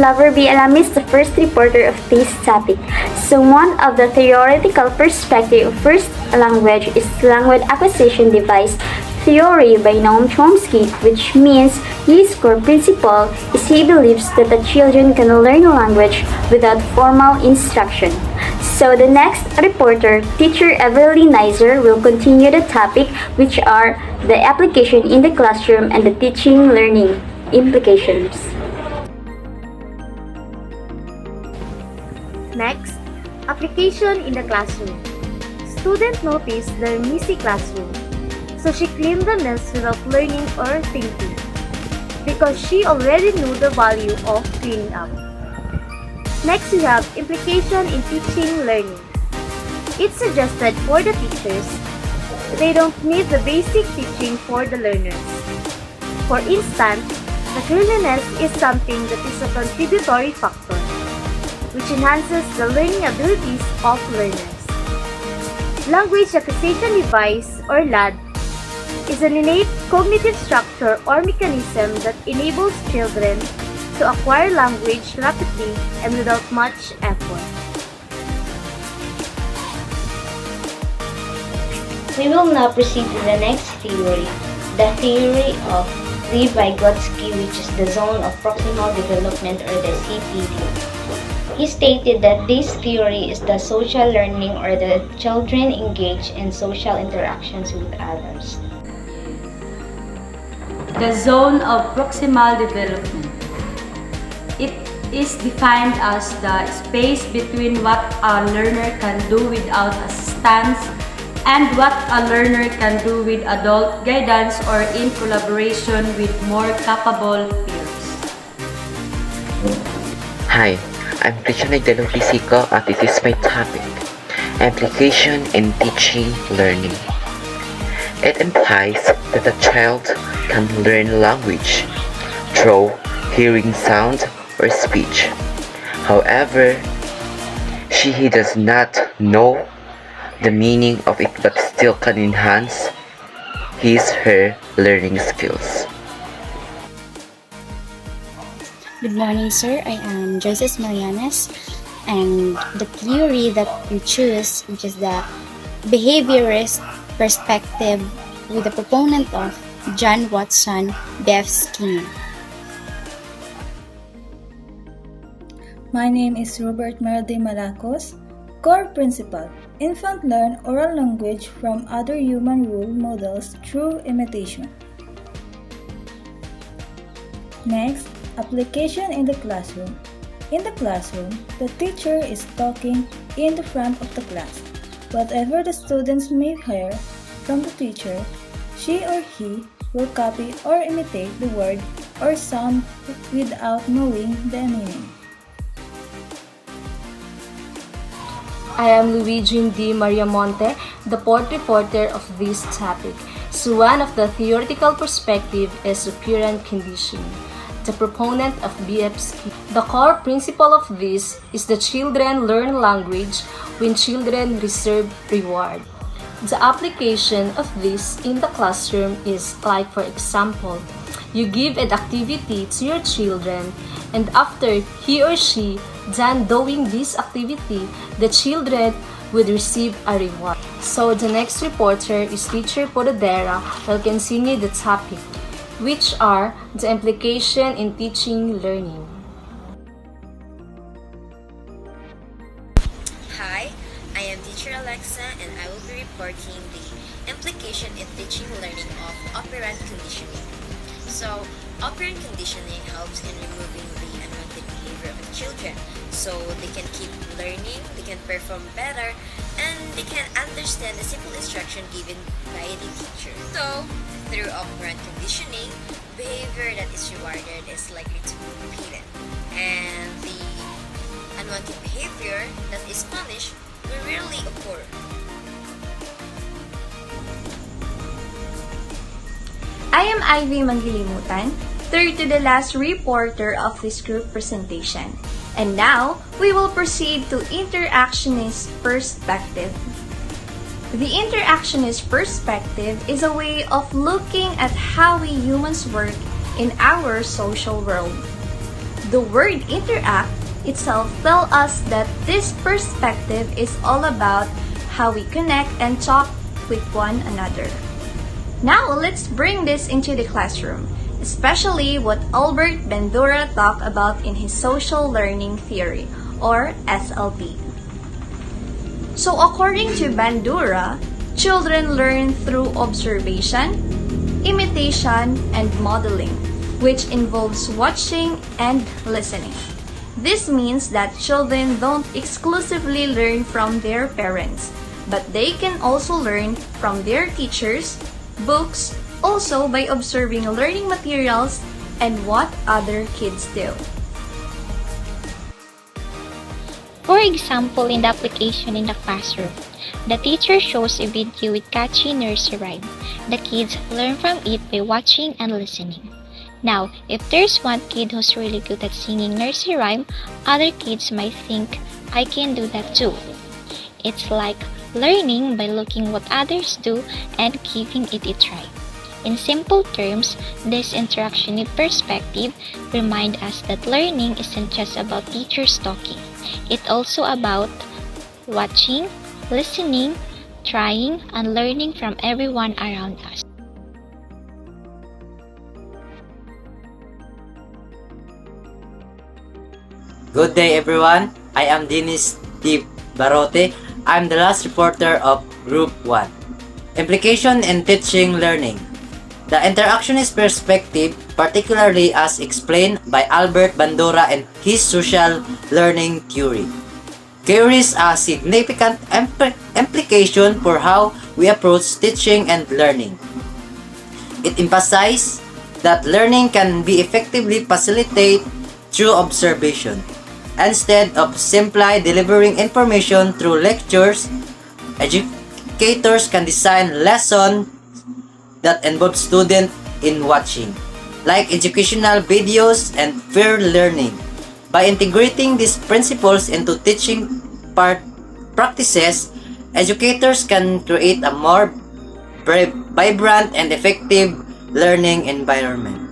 Lover BLM is the first reporter of this topic. So one of the theoretical perspective of first language is language acquisition device theory by Noam Chomsky, which means his core principle is he believes that the children can learn a language without formal instruction. So the next reporter, teacher Everly Nizer, will continue the topic, which are the application in the classroom and the teaching learning implications. Next, application in the classroom. Student noticed their messy classroom, so she cleaned the mess without learning or thinking, because she already knew the value of cleaning up. Next, we have implication in teaching learning. It's suggested for the teachers they don't need the basic teaching for the learners. For instance, the cleanliness is something that is a contributory factor, which enhances the learning abilities of learners. Language acquisition device, or LAD, is an innate cognitive structure or mechanism that enables children to acquire language rapidly and without much effort. We will now proceed to the next theory, the theory of Vygotsky, which is the zone of proximal development, or the CPD. He stated that this theory is the social learning, or the children engage in social interactions with others. The zone of proximal development. It is defined as the space between what a learner can do without assistance and what a learner can do with adult guidance or in collaboration with more capable peers. Hi, I'm Christian Fisico, and this is my topic, application in teaching learning. It implies that a child can learn language through hearing sound or speech. However, he does not know the meaning of it, but still can enhance her learning skills. Good morning, sir. I am Joyces Marianes, and the theory that we choose, which is the behaviorist perspective, with the proponent of John Watson, B.F. Skinner. My name is Robert Merde Malacos. Core principle: infant learn oral language from other human role models through imitation. Next, application in the classroom. In the classroom, the teacher is talking in the front of the class. Whatever the students may hear from the teacher, she or he will copy or imitate the word or sound without knowing the meaning. I am Luigi D. Mariamonte, the fourth reporter of this topic. So one of the theoretical perspective is operant conditioning, the proponent of B.F. Skinner. The core principle of this is the children learn language when children receive reward. The application of this in the classroom is like, for example, you give an activity to your children, and after he or she done doing this activity, the children would receive a reward. So the next reporter is teacher Pododera, will continue the topic, which are the implication in teaching learning. Hi, I am teacher Alexa, and I will be reporting the implication in teaching learning of operant conditioning. So, operant conditioning helps in removing the unwanted behavior of children, so they can keep learning, they can perform better, and they can understand the simple instruction given by the teacher. So, through operant conditioning, behavior that is rewarded is likely to be repeated, and the unwanted behavior that is punished will rarely occur. I am Ivy Manggilimutan, third to the last reporter of this group presentation. And now, we will proceed to interactionist perspective. The interactionist perspective is a way of looking at how we humans work in our social world. The word interact itself tells us that this perspective is all about how we connect and talk with one another. Now let's bring this into the classroom, especially what Albert Bandura talked about in his social learning theory, or SLP. So according to Bandura, children learn through observation, imitation, and modeling, which involves watching and listening. This means that children don't exclusively learn from their parents, but they can also learn from their teachers, books, also by observing learning materials and what other kids do. For example, in the application in the classroom, the teacher shows a video with catchy nursery rhyme. The kids learn from it by watching and listening. Now, if there's one kid who's really good at singing nursery rhyme, other kids might think, I can do that too. It's like learning by looking what others do and giving it a try. In simple terms, this interactionist perspective reminds us that learning isn't just about teachers talking. It's also about watching, listening, trying, and learning from everyone around us. Good day everyone, I am Dennis D. Barote. I'm the last reporter of Group 1. Implication in teaching learning. The interactionist perspective, particularly as explained by Albert Bandura and his social learning theory, carries a significant implication for how we approach teaching and learning. It emphasizes that learning can be effectively facilitated through observation. Instead of simply delivering information through lectures, educators can design lessons that involve students in watching, like educational videos and peer learning. By integrating these principles into teaching practices, educators can create a more vibrant and effective learning environment.